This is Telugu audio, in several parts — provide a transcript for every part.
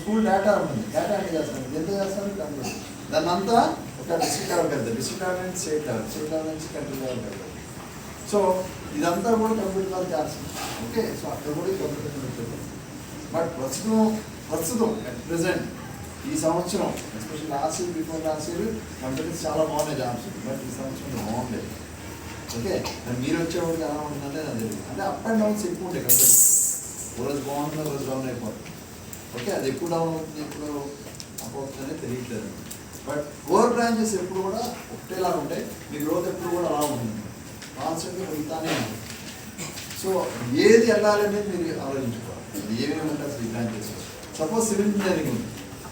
స్కూల్ డేటా ఉంటుంది, డేటా అంటే చేస్తాను ఎంత చేస్తారు కంప్యూటర్, దాన్ని అంతా ఒక డిస్ట్రిక్ట్ లెవెల్కి వెళ్తారు, డిస్ట్రిక్ట్ లెవెల్ నుంచి స్టేట్ లెవెల్, స్టేట్ లెవెల్ నుంచి కంట్రీ లెవెల్కి వెళ్తారు. సో ఇదంతా కూడా కంప్యూటర్ ద్వారా చేస్తుంది. ఓకే, సో అక్కడ కూడా కంప్యూటర్. బట్ ప్రస్తుతం అట్ ప్రెసెంట్ ఈ సంవత్సరం especial last year before last year companies చాలా బాగున్నాయి జాబ్స్, బట్ ఈ సంవత్సరం బాగుండేది. ఓకే, మీరు వచ్చేవాడికి ఎలా ఉంటుందంటే నాకు తెలియదు. అంటే అప్ అండ్ డౌన్స్ ఎక్కువ ఉంటాయి కంపెనీస్, రోజు బాగుంటుంది రోజు డౌన్ అయిపోతుంది. ఓకే, అది ఎప్పుడు డౌన్ అవుతుంది ఎప్పుడు అప్ అవుతుందనే తెలియట్లేదు. బట్ కోర్ బ్రాంచెస్ ఎప్పుడు కూడా ఒకటేలాగా ఉంటాయి, మీ గ్రోత్ ఎప్పుడు కూడా అలా ఉంటుంది, కాన్స్టెంట్గా పెరుగుతానే ఉంటుంది. సో ఏది వెళ్ళాలి అనేది మీరు ఆలోచించుకోవాలి, అది ఏమేమి ఉంటాయి అసలు ఈ బ్రాంచెస్. సపోజ్ సివిల్ ఇంజనీరింగ్ ఉంది,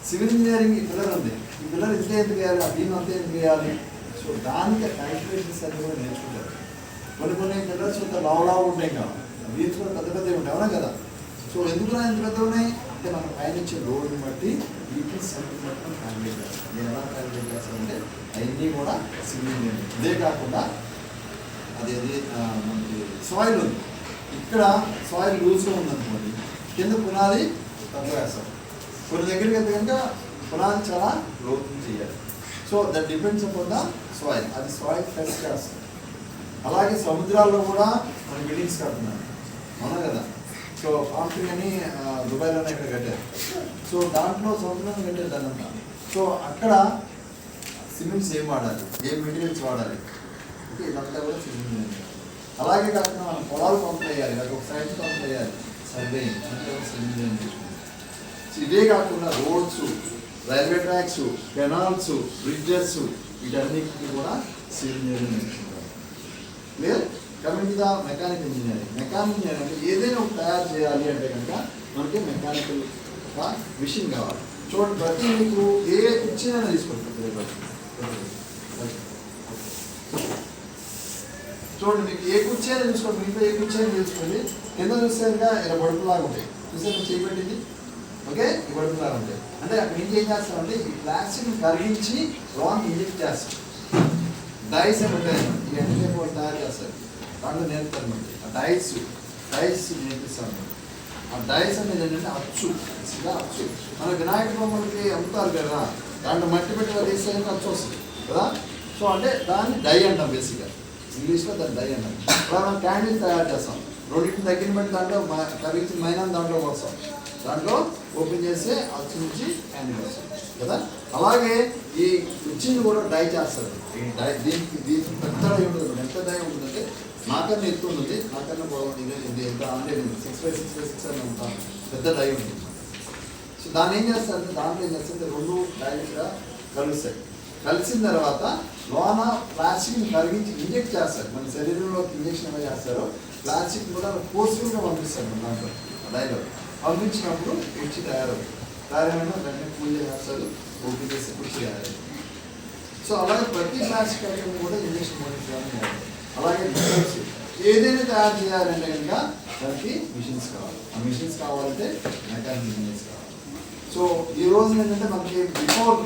సివిల్ ఇంజనీరింగ్ ఈ పిల్లర్ ఉంది, ఈ పిల్లర్ ఇంతే ఎందుకు వేయాలి, దీని అంతే ఎందుకు వేయాలి, సో దానికి క్యాల్కులేషన్స్ అన్ని కూడా నేర్చుకుంటారు. కొన్ని పిల్లర్స్ కొంత లావు ఉంటాయి కదా, వీల్స్ కూడా పెద్ద పెద్దవి ఉంటాయి, అవునా కదా. సో ఎందుకు ఎంత పెద్ద ఉన్నాయి అంటే మన పైన ఇచ్చే లోడ్ని బట్టి వీటిని సెంటర్ బట్టి మనం క్యాల్కులేట్ చేస్తాం. నేను ఎలా క్యాల్కులేట్ చేస్తానంటే అవన్నీ కూడా సివిల్ ఇంజనీరింగ్. ఇదే కాకుండా అది మనకి సాయిల్ ఉంది, ఇక్కడ సాయిల్ లూజ్గా ఉందనుకోండి, కింద పునాది తక్కువ వేస్తాం. కొన్ని దగ్గరికి వెళ్తే కనుక పునాది చాలా లోతు చేయాలి. So that depends upon the soil, అది సాయిల్ టెస్ట్ చేస్తాం. అలాగే సముద్రాల్లో కూడా మన బిల్డింగ్స్ కడుతున్నారు, అవునా కదా. సో కాంక్రీట్ అని దుబాయ్లోనే ఇక్కడ కట్టారు. సో దాంట్లో సముద్రాన్ని కట్టారు దానంతా. సో అక్కడ సిమెంట్స్ ఏం వాడాలి, ఏం మెటీరియల్స్ వాడాలి, ఓకే, ఇదంతా కూడా సిమెంట్. అలాగే కాకుండా మనం పొలాలు పంపులు వేయాలి, అది ఒక సైడ్ పంపులు వేయాలి, సర్వే అంటే సిమెంట్. సో ఇవే కాకుండా roads, railway tracks, canals, bridges, వీటన్నిటికీ కూడా సివిల్ ఇంజనీరింగ్ నేర్చుకుంటారు. Clear? Coming the mechanical engineering. Mechanical engineering అంటే ఏదైనా ఒక తయారు చేయాలి అంటే కనుక మనకి మెకానికల్ మిషన్ కావాలి. చూడండి, ప్రతి మీకు ఏ కుర్చీనైనా తీసుకుంటారు, చూడండి మీకు ఏ కుర్చీ అయినా చూసుకోండి, మీకు ఏ కుర్చీ అయినా తీసుకోండి, కింద చూస్తే ఇంకా ఇలా బడుపులాగా ఉంటాయి, చూస్తే మీరు చేయబెట్టింది, ఓకే, ఈ బడుపులాగా ఉంటాయి. అంటే అక్కడ ఏం చేస్తామంటే ఈ ప్లాస్టిక్ని కరిగించి లోన్ ఇంజెక్ట్ చేస్తాం. డైస్ అని ఉంటాయి, ఈ అన్ని వాళ్ళు తయారు చేస్తారు, దాంట్లో నేర్పుతారు మనకి. ఆ డైస్ నేర్పిస్తాను. ఆ డైస్ అనేది ఏంటంటే అచ్చు, అచ్చు మన వినాయక బొమ్మలకి అమ్ముతారు కదా, దాంట్లో మట్టి పెట్టి వాళ్ళు వేస్తే అచ్చు వస్తుంది కదా. సో అంటే దాన్ని డై అంటాం, బేసిక్గా ఇంగ్లీష్లో దాన్ని డై అంటాం. అలా మనం క్యాండిల్ తయారు చేస్తాం, రెండింటిని తగ్గిన బట్టి దాంట్లో కరిగించిన మైనా దాంట్లో వస్తాం, దాంట్లో ఓపెన్ చేస్తే అచ్చు నుంచి క్యాండిల్ వస్తాం కదా. అలాగే ఈ కుర్చీని కూడా డై చేస్తారు. ఈ డై దీనికి పెద్ద డై ఉంటుంది, ఎంత డై ఉంటుందంటే నాకన్నా ఎత్తు ఉంటుంది, నాకన్నా ఇది ఎంత అంటే 6x6x6 అని ఉంటాను, పెద్ద డై ఉంటుంది. సో దాన్ని ఏం చేస్తారంటే దాంట్లో ఏం చేస్తారంటే రెండు డైరెక్ట్గా కలుస్తాయి. కలిసిన తర్వాత లోన ప్లాస్టిక్ని కరిగించి ఇంజెక్ట్ చేస్తారు. మన శరీరంలోకి ఇంజెక్షన్ ఎలా చేస్తారో ప్లాస్టిక్ కూడా ఫోర్స్ఫుల్గా పంపిస్తారు మన దాంట్లో డైలో. పంపించినప్పుడు కుర్చీ తయారైన వెంటనే పూజ చేస్తారు, ఓపెన్ చేసి కుర్చీ తయారవుతుంది. సో అలాగే ప్రతి ప్లాస్టిక్ ఐటమ్ కూడా ఇంజెక్షన్ పంపించాలని. అలాగే మిషన్స్ ఏదైనా తయారు చేయాలంటే కనుక దానికి మిషన్స్ కావాలి. ఆ మిషన్స్ కావాలంటే మెకానికల్ ఇంజనీర్స్ కావాలి. సో ఈ రోజు ఏంటంటే మనకి బిఫోర్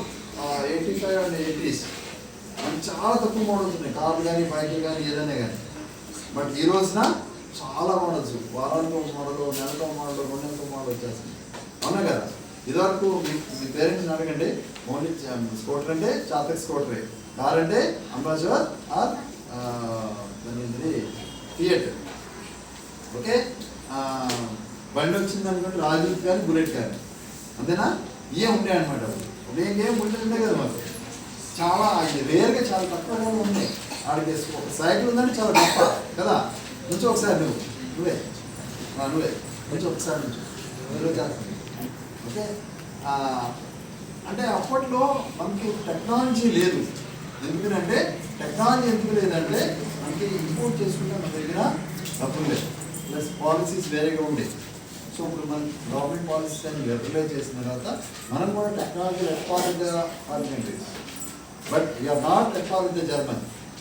85 అండ్ 80s మనకి చాలా తక్కువ మోడల్స్ ఉన్నాయి, కార్లు కానీ బైకులు కానీ ఏదైనా కానీ. బట్ ఈ రోజున చాలా మోడల్స్, వారానికి ఒక మోడల్, నెలకు ఒక మోడల్, 2 నెలలకు ఒక మోడల్ వచ్చేస్తుంది, అవునా కదా. ఇదివరకు మీ పేరెంట్స్ని అడగండి, ఓన్లీ స్కూటర్ అంటే చాతక్ స్కూటరే, కార్ అంటే అంబాసిడర్ ఆర్ థియేటర్, ఓకే. బండి వచ్చింది అనుకుంటే రాజీవ్ కానీ బుల్లెట్ కానీ, అంతేనా. ఇవే ఉంటాయి అనమాట. ఇంకేం బుల్లెట్ ఉంటాయి కదా మాకు, చాలా రేర్గా చాలా తక్కువ ఉన్నాయి. ఆడికి ఒక సైకిల్ ఉందంటే చాలా తప్ప కదా. నుంచి ఒకసారి నువ్వే నుంచి ఒకసారి నుంచి చేస్తాను, ఓకే. అంటే అప్పట్లో మనకి టెక్నాలజీ లేదు. ఎందుకంటే టెక్నాలజీ ఎందుకు లేదంటే మనకి ఇంపోర్ట్ చేసుకుంటే మన దగ్గర డబ్బులు లేదు, ప్లస్ పాలసీస్ వేరేగా ఉండేవి. సో ఇప్పుడు మన గవర్నమెంట్ పాలసీస్ అని రెగ్యులేట్ చేసిన తర్వాత మనం కూడా technology expert foreign countries, but we are not expert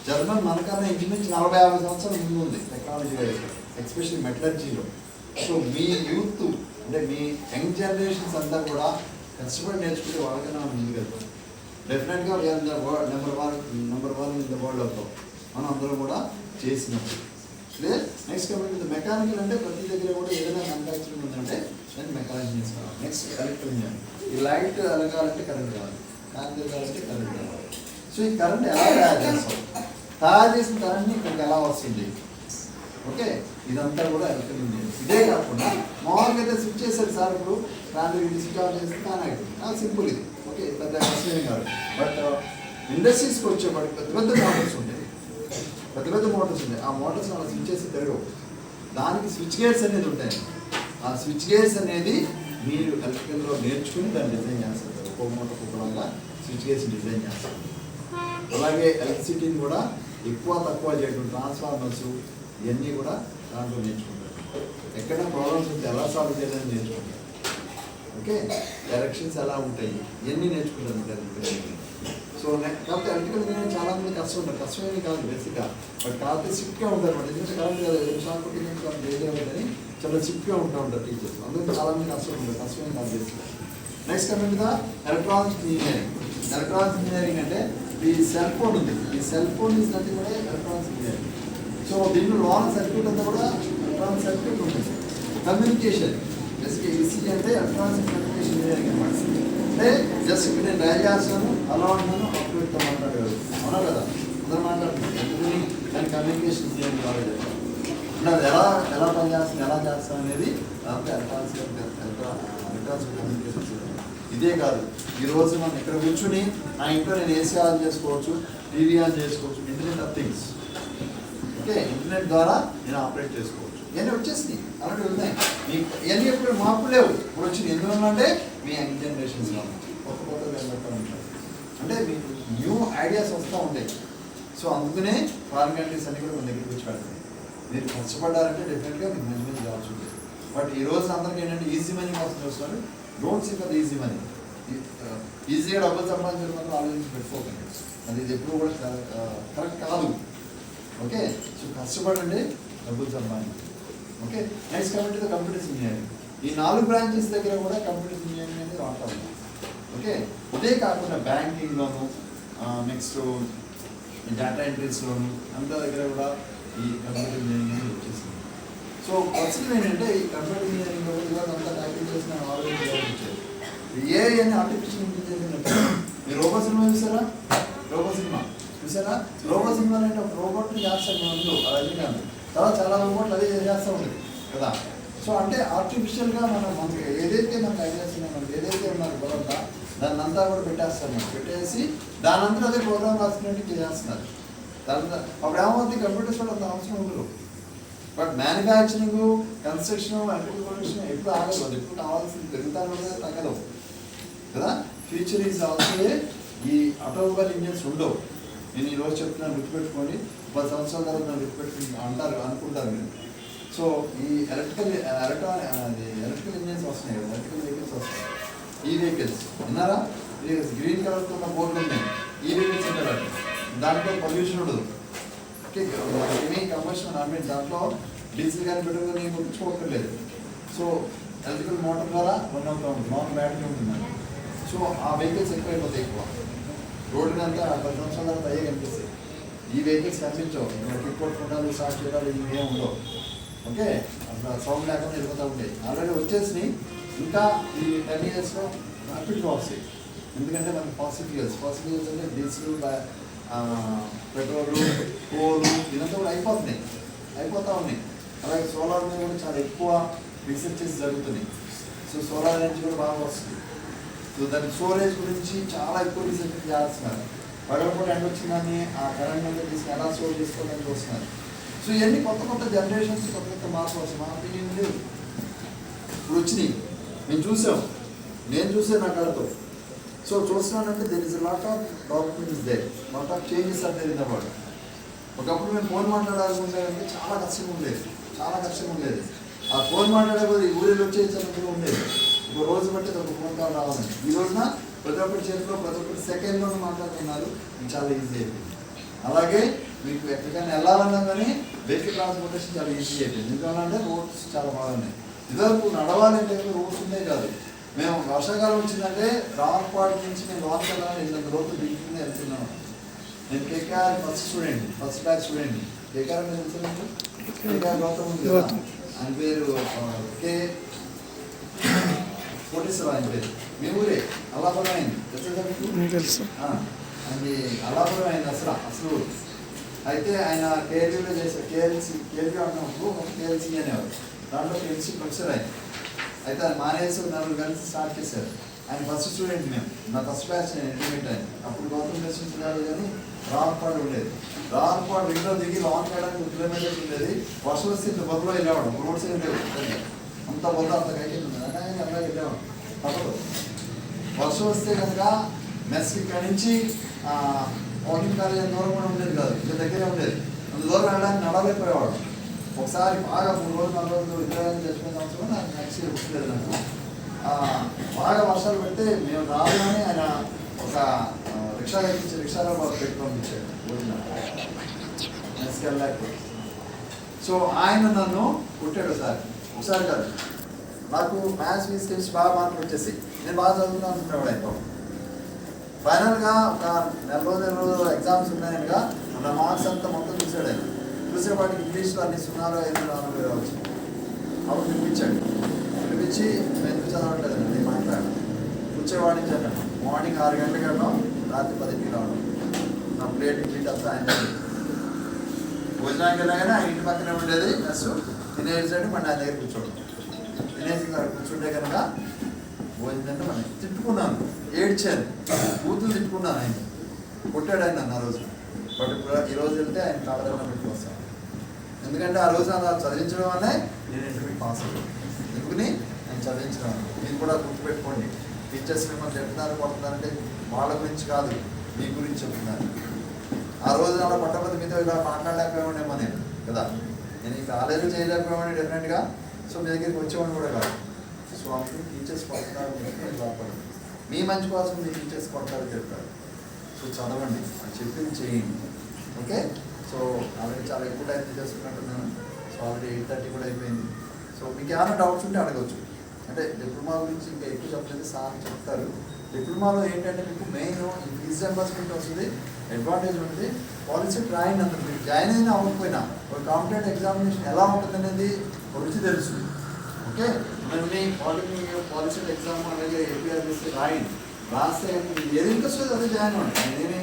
German మనకన్నా ఇంచుమించు 40-50 సంవత్సరాల ముందు ఉంది టెక్నాలజీ వైజ్, ఎస్పెషల్లీ మెటలర్జీలో. సో మీ యూత్ అంటే మీ యంగ్ జనరేషన్స్ అంతా కూడా కష్టపడి నేర్చుకుంటే వాళ్ళకన్నా మనం ముందుకు వెళ్తాం. డెఫినెట్గా we are number one in the world అవుతాం మనం అందరం కూడా చేసినప్పుడు. Clear? Next coming to mechanical అంటే ప్రతి దగ్గర కూడా ఏదైనా మ్యానుఫ్యాక్చరింగ్ ఉందంటే దెన్ మెకానిజమ్స్ కావాలి. Next electrical engineering. ఈ లైట్ ఎలగాలంటే కరెంట్ కావాలి, ఫ్యాన్ తిరగాలంటే కరెంట్ కావాలి. సో ఈ కరెంట్ ఎలా తయారు చేస్తాం, తయారు చేసిన కరెంట్ని ఇక్కడికి ఎలా వస్తుంది, ఓకే, ఇదంతా కూడా ఎలక్ట్రికల్ ఇంజనీరింగ్. ఇదే కాకుండా మామూలుగా అయితే స్విచ్ చేశారు సార్, ఇప్పుడు ఫ్యాన్ స్విచ్ ఆఫ్ చేస్తే ఫ్యాన్ అయిపోతుంది, సింపుల్ ఇది, ఓకే, పెద్ద కష్టమేం కాదు. బట్ ఇండస్ట్రీస్కి వచ్చేప్పటికి పెద్ద పెద్ద మోటార్స్ ఉంటాయి, పెద్ద పెద్ద మోటార్స్ ఉంటాయి. ఆ మోటార్స్ అలా స్విచ్ చేసి తిరగవు, దానికి స్విచ్ గేర్స్ అనేది ఉంటాయి. ఆ స్విచ్ గేర్స్ అనేది మీరు ఎలక్ట్రికల్లో నేర్చుకుని దాన్ని డిజైన్ చేస్తారు. ఒక్కొక్క మోటార్ ఒక్కొక్కగా స్విచ్ గేర్స్ డిజైన్ చేస్తారు. అలాగే ఎలక్ట్రిసిటీని కూడా ఎక్కువ తక్కువ చేయడం, ట్రాన్స్ఫార్మర్స్ ఇవన్నీ కూడా దాంట్లో నేర్చుకుంటారు. ఎక్కడ ప్రాబ్లమ్స్ ఉంటే ఎలా సాల్వ్ చేయాలని నేర్చుకుంటారు, ఓకే, డైరెక్షన్స్ ఎలా ఉంటాయి ఇవన్నీ నేర్చుకుంటారు ఎలక్ట్రికల్. సో కాబట్టి ఎలక్ట్రికల్ ఇంజనీరింగ్ చాలా మంది కష్టం ఉంటారు, కష్టమేమి కాదు బేసిక్గా, బట్ కాకపోతే స్ట్రిక్ట్గా ఉంటారు అనమాట. ఎందుకంటే కరెంట్ కదా, షాక్ కొట్టిందని ఏదే ఉందని చాలా స్ట్రిక్ట్గా ఉంటారు టీచర్స్, అందుకే చాలా మంది కష్టం ఉంటారు, కష్టమేం కాదు బేసిక్గా. Next coming the electronics engineering. Electronics engineering అంటే ఈ సెల్ ఫోన్ ఉంది, ఈ సెల్ ఫోన్ ఇస్ నథింగ్ కూడా ఎలక్ట్రానిక్స్ ఇంజనీరింగ్. సో దీంట్లో లోన్ సర్క్యూట్ అంతా కూడా ఎలక్ట్రానిక్ సర్క్యూట్ ఉంటుంది. కమ్యూనికేషన్ బేసిక్గా ఈసీజీ అంటే ఎలక్ట్రానిక్స్ కమ్యూనికేషన్ ఇంజనీరింగ్ అనమాట. అంటే జస్ట్ ఇప్పుడు నేను డ్రైవ్ చేస్తాను, అలా ఉన్నాను, అప్డేట్తో మాట్లాడగలరు, అవునా కదా, అందరూ మాట్లాడుతున్నాను, ఎందుకని దాని కమ్యూనికేషన్ ఇంజనీరింగ్ కావాలి. అంటే అది ఎలా పనిచేస్తుంది, ఎలా చేస్తాం అనేది దాంట్లో ఎలక్ట్రానిక్స్ కమ్యూనికేషన్. ఇదే కాదు, ఈరోజు మనం ఇక్కడ కూర్చుని నా ఇంట్లో నేను ఏసీ ఆన్ చేసుకోవచ్చు, టీవీ ఆన్ చేసుకోవచ్చు, internet of things, okay, internet ద్వారా నేను ఆపరేట్ చేసుకోవచ్చు. ఇవన్నీ వచ్చేసినాయి, అలాంటివి ఉన్నాయి. మీకు ఇవన్నీ ఎప్పుడు మార్పులు లేవు, ఇప్పుడు వచ్చింది. ఎందుకంటే మీ యంగ్ జనరేషన్స్లో కొత్త కొత్త డెవలప్మెంట్ ఉంటాయి, అంటే మీకు న్యూ ఐడియాస్ వస్తూ ఉంటాయి. సో అందుకనే ఫారిన్ కంట్రీస్ అన్ని కూడా మన దగ్గరికి వచ్చి పెడతాయి. మీరు కష్టపడ్డారంటే డెఫినెట్గా మీకు మంచి మంచి జాబ్స్ ఉంటాయి. బట్ ఈ రోజు అందరికీ ఏంటంటే ఈజీ మనీ కోసం చూస్తున్నారు. Don't see for easy money. ఈజీగా డబ్బులు సంపాదించడం వల్ల ఆలోచించి పెట్టుకోకండి, అది ఇది ఎప్పుడు కూడా కరెక్ట్ కాదు, ఓకే. సో కష్టపడండి, డబ్బులు సంపాదించండి, okay. Next committee computers engineering. ఈ 4 బ్రాంచెస్ దగ్గర కూడా కంప్యూటర్స్ ఇంజనీరింగ్ అనేది వాడతాం, ఓకే. ఇదే కాకుండా బ్యాంకింగ్లోను, నెక్స్ట్ డేటా ఎంట్రీస్లోను అంత దగ్గర కూడా ఈ కంప్యూటర్ ఇంజనీరింగ్ అనేది వచ్చేసింది. సో ఫస్ట్ ఏంటంటే ఈ కంప్యూటర్ ఇంజనీరింగ్లో ఇవాళ అంతా ట్యాకిల్ చేసిన ఆలోచించారు. ఏఐ అని ఆర్టిఫిషియల్ ఇంటెలిజెన్స్ అంటే మీరు రోబో సినిమా చూసారా, రోబో సినిమా చూసారా? రోబో సినిమా అంటే ఒక రోబోట్ని చేస్తాం ముందు, అది కాదు, తర్వాత చాలా రోబోట్లు అదే చేస్తూ ఉంటుంది కదా. సో అంటే ఆర్టిఫిషియల్గా మనకి ఏదైతే మనకు ఐడియాస్ ఉన్నాయో, మనకి ఏదైతే ఉన్నారో బలంగా దాన్ని అంతా కూడా పెట్టేస్తారు, మనం పెట్టేసి దాని అంతా అదే ప్రోగ్రామ్ రాసుకున్నట్టు చేస్తున్నారు. దాని అప్పుడు ఏమవుతుంది, కంప్యూటర్స్ కూడా అంత అవసరం ఉండదు. But manufacturing, construction, electrical production ఎప్పుడు ఆగదు, అది ఎప్పుడు కావాల్సింది పెరుగుతాను కూడా తగ్గదు కదా. ఫ్యూచర్ ఈజ్ ఆల్సో ఈ ఆటోమొబైల్ ఇంజిన్స్ ఉండవు. నేను ఈరోజు చెప్తున్నాను, గుర్తుపెట్టుకోండి, 10 సంవత్సరాల తర్వాత నన్ను గుర్తుపెట్టుకుని అంటారు అనుకుంటారు మీరు. సో ఈ ఎలక్ట్రికల్ ఇంజిన్స్ వస్తున్నాయి కదా, ఎలక్ట్రికల్ వెహికల్స్ వస్తాయి. ఈ వెహికల్స్ విన్నారా, గ్రీన్ కలర్తో ఉన్న బోర్డులు ఉన్నాయి, ఈ వెహికల్స్ ఉంటారు, దాంట్లో పొల్యూషన్ ఉండదు, ఓకే. ఏమీ కంబషన్ అంటే దాంట్లో డీజిల్ కానీ పెట్రోల్ కానీ గుర్తుంచుకోవట్లేదు. సో ఎలక్ట్రికల్ మోటార్ ద్వారా రన్ అవుతూ ఉంటుంది, నాన్ బ్యాటరీ ఉంటుంది. సో ఆ వెహికల్స్ ఎక్కువైపోతాయి, ఎక్కువ రోడ్డు అంతా 10 సంవత్సరాల తర్వాత అయ్యే కనిపిస్తాయి. ఈ వెహికల్స్ కనిపించవు, కిక్ కొట్టుకుంటారు, స్టార్ట్ చేయడాలు ఇవి ఏమి ఉండవు, ఓకే. అసలు సౌండ్ లేకుండా వెళ్ళిపోతూ ఉంటాయి. ఆల్రెడీ వచ్చేసినాయి, ఇంకా ఈ 10 ఇయర్స్లో ర్యాపిడ్గా వస్తాయి. ఎందుకంటే మనకి ఫాసిల్ ఫ్యూయల్స్ అంటే డీజిల్, పెట్రోల్, కోలు ఇదంతా కూడా అయిపోతూ ఉన్నాయి. అలాగే సోలార్ మీద కూడా చాలా ఎక్కువ రీసెర్చెస్ జరుగుతున్నాయి. సో సోలార్ ఎనర్జీ కూడా బాగా వస్తుంది. సో దాని స్టోరేజ్ గురించి చాలా ఎక్కువ రీసెర్చ్ చేస్తున్నారు. పగలపూట ఎండ వచ్చిందని ఆ కరెంట్ మీద తీసుకుని ఎలా స్టోర్ చేసుకోవాలని చూస్తున్నారు. సో ఇవన్నీ కొత్త జనరేషన్స్, కొత్త మార్పులు వస్తాయి. మా ఒపీనియన్ లేవు, ఇప్పుడు వచ్చినాయి, మేము చూసాం, నేను చూసాను నా కళ్ళతో. సో చూస్తున్నానంటే there is lot of development is there, lot of changes are there in the world. ఒకప్పుడు మేము ఫోన్ మాట్లాడాలనుకుంటే చాలా కష్టంగా ఉండేది. ఆ ఫోన్ మాట్లాడేది ఊరిలో వచ్చేసినప్పుడు ఉండేది. ఒక రోజు బట్టి ఒక ఫోన్ కాల్ రావాలని. ఈ రోజున ప్రతి ఒక్కరి చేతిలో ప్రతి ఒక్కరి సెకండ్లోనూ మాట్లాడుతున్నారు, ఇది చాలా ఈజీ అయిపోయింది. అలాగే మీకు ఎక్కడికైనా వెళ్ళాలన్నా కానీ వెహికల్ ట్రాన్స్పోర్టేషన్ చాలా ఈజీ అయిపోయింది. ఎందుకంటే రోడ్స్ చాలా బాగున్నాయి. ఇదివరకు నడవాలంటే రోడ్స్ ఉండే కాదు. మేము వర్షాకాలం వచ్చిందంటే రావులపాడు నుంచి నేను లోపలికి వెళ్ళాలని 800 రోజులు దిగుతుంది వెళ్తున్నాను. నేను KKR first batch student. KKR మీద తెలుసు, కేకేఆర్ గౌతమ్ ఉంది కదా, ఆయన పేరు కోటేశ్వర ఆయన పేరు. మీ ఊరే అల్లాపురం అయింది తెలుసా మీకు? తెలుసు. అది అల్లాపురం అయింది అసలు ఊరు. అయితే ఆయన కేఎల్యూలో చేశారు. కేఎల్యూ అన్నప్పుడు కేఎల్సీ అనేవారు. దాంట్లో కేఎల్సీ ప్రొఫెసర్ ఆయన. అయితే ఆయన మానేసి నలుగురు కలిసి స్టార్ట్ చేశారు. ఆయన ఫస్ట్ స్టూడెంట్ మేము. నా ఫస్ట్ బ్యాచ్ నేను ఇంటిమేట్ ఆయన. అప్పుడు గౌతమ్ దర్శించి కాదు కానీ రావులపాడు ఉండేది. రావులపాడు ఇంట్లో దిగి లాంగ్ చేయడానికి 2 కిలోమీటర్స్ ఉండేది. వర్షం వస్తే ఇంత బొద్దలో వెళ్ళేవాడు. రోడ్స్ ఏం లేవు అంత బొద్ద అంత కైకి ఉంది. అంటే అలా వెళ్ళేవాడు తప్పదు. వర్షం వస్తే కనుక మెస్ ఇక్కడి నుంచి వాకింగ్ కాలేజ్ దూరం కూడా ఉండేది కాదు, ఇంత దగ్గరే ఉండేది. అంత దూరం వెళ్ళడానికి నడవలేకపోయేవాడు. ఒకసారి బాగా 3 రోజులు 4 రోజులు విద్యాలయం చచ్చిపోయిన సంవత్సరం నాకు నెక్స్ట్ ఇయర్ గుర్తులేదు నాకు. బాగా వర్షాలు పెడితే మేము రాగానే ఆయన ఒక రిక్షా ఎక్కించి రిక్షాలో పెట్టి పంపించాడు భోజనం నెక్స్ట్కెళ్ళలేకపోతే. సో ఆయన నన్ను కుట్టాడు ఒకసారి కాదు. నాకు మ్యాథ్స్ ఫిజిక్స్ బాగా మార్కులు వచ్చేసి నేను బాగా చదువుతున్నాను అనుకునేవాడు ఆయన. ఫైనల్గా ఒక నెల రోజులు ఎగ్జామ్స్ ఉన్నాయనగా నా మార్క్స్ అంతా మొత్తం చూసాడు ఆయన. చూసేవాడికి ఇంగ్లీష్లో అన్ని 0 5 4 రావచ్చు. అప్పుడు పిలిపించాడు. పిలిపించి నేను ఎందుకు చదవట్లేదు నేను మాట్లాడాను. కూర్చేవాడిని చదివాను. మార్నింగ్ 6 గంటలకు వెళ్ళడం, రాత్రి 10కి రావడం. నా ప్లేట్ అంతా ఆయన భోజనానికి వెళ్ళగానే ఆయన ఇంటి పక్కనే ఉండేది మెస్. తినేసాడు మళ్ళీ ఆయన దగ్గర కూర్చోవడం. తినేసి కూర్చుంటే కనుక భోజనం అంటే మనం తిట్టుకున్నాను, ఏడ్చాను, కూతురు తిట్టుకున్నాను. ఆయన కొట్టాడు ఆయన నన్ను ఆ రోజు. బట్ ఇప్పుడు ఈరోజు వెళ్తే ఆయన కాళ్ళ పెట్టి వస్తాను. ఎందుకంటే ఆ రోజు అలా చదివించడం వల్లే నేను ఇంటర్వ్యూకి పాస్ అయ్యాను. ఎందుకని నేను చదివించడం. మీరు కూడా గుర్తుపెట్టుకోండి, టీచర్స్ మిమ్మల్ని చెప్తున్నారు కొడుతున్నారంటే వాళ్ళ గురించి కాదు, మీ గురించి చెప్తున్నారు. ఆ రోజు అలా పట్టబోతే మీతో ఇలా మాట్లాడలేకపోయామేమో నేను కదా. నేను ఈ కాలేజీ చేయలేకపోయామని డెఫినెట్గా. సో మీ దగ్గరికి వచ్చేవాడిని కూడా కాదు. సో అందుకు టీచర్స్ కొడతారు లోపల. మీ మంచి కోసం మీ టీచర్స్ కొడతారు చెప్తారు. సో చదవండి, అది చెప్పింది చేయండి. ఓకే. సో ఆల్రెడీ చాలా ఎక్కువ టైం చేసుకుంటున్నాను. సో ఆల్రెడీ 8:30 కూడా అయిపోయింది. సో మీకు ఏమైనా డౌట్స్ ఉంటే అడగచ్చు. అంటే డిప్లొమా గురించి ఇంకా ఎక్కువ చెప్పలేదు, సార్ చెప్తారు. డిప్లొమాలో ఏంటంటే మీకు మెయిన్ ఫీజు రింబర్స్మెంట్ వస్తుంది, అడ్వాంటేజ్ ఉంటుంది. పాలసీ రాయండి. అంత మీరు జాయిన్ అయినా అవ్వకపోయినా ఒక కాంపిటేటివ్ ఎగ్జామినేషన్ ఎలా ఉంటుంది అనేది రుచి తెలుసు. ఓకే. మరి పాలసీ ఎగ్జామ్ అలాగే ఏపీఆర్ఎస్సీ రాయండి. రాస్తే ఏది ఇంట్రెస్ట్ లేదు అదే జాయిన్ అవ్వండి. నేనేమి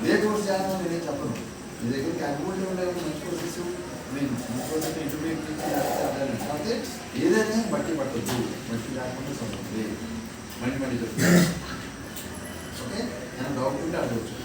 ఏ కోర్స్ జాయిన్ అవ్వండి నేనేం చెప్పను. మీ దగ్గరికి అడ్మిట్ ఉండే మంచి కోర్సెస్ ఇంటర్మీడియట్ కాకపోతే ఏదైనా బట్టి పట్టద్దు. బట్టి లేకుండా చదువుతుంది. మళ్ళీ చెప్తాను. ఓకే. నేను డౌట్ ఉంటే అడగచ్చు.